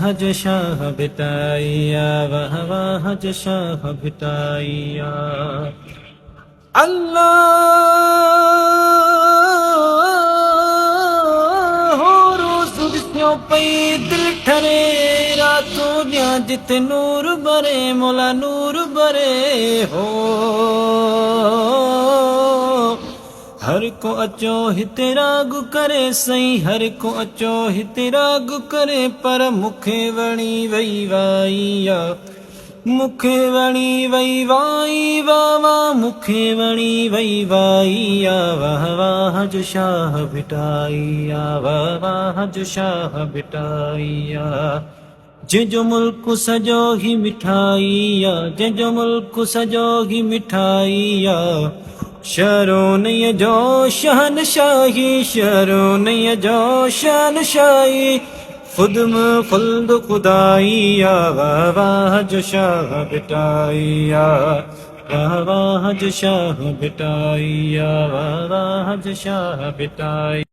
हज शाह बिटाइया वाह वाह हज शाह बिटाइया अल्लाह हो रोज दिस्यों पई दिल ठरे रातों दियां जिते नूर बरे मौला नूर बरे हो हर को अचो हिते रागु करे सही हर को अचो हिते रागु करे पर मुखे वणी वई वाईया मुखे वणी वई वाई वाह वाह मुखे वणी वई वाईया वाह वाह जो शाह बिटाइया वाह वाह जो शाह बिटाइया जंहिंजो मुल्क सजो ही मिठाइया जंहिंजो मुल्क सजो ही मिठाइया शरोनिय जो शहनशाही शरोनिय जो शहनशाही खुद में खुल्द खुदाइया वाह वाह जो शाह बिटाइया वाह वाह जो शाह बिटाइया वाह वाह जो शाह बिटाइया।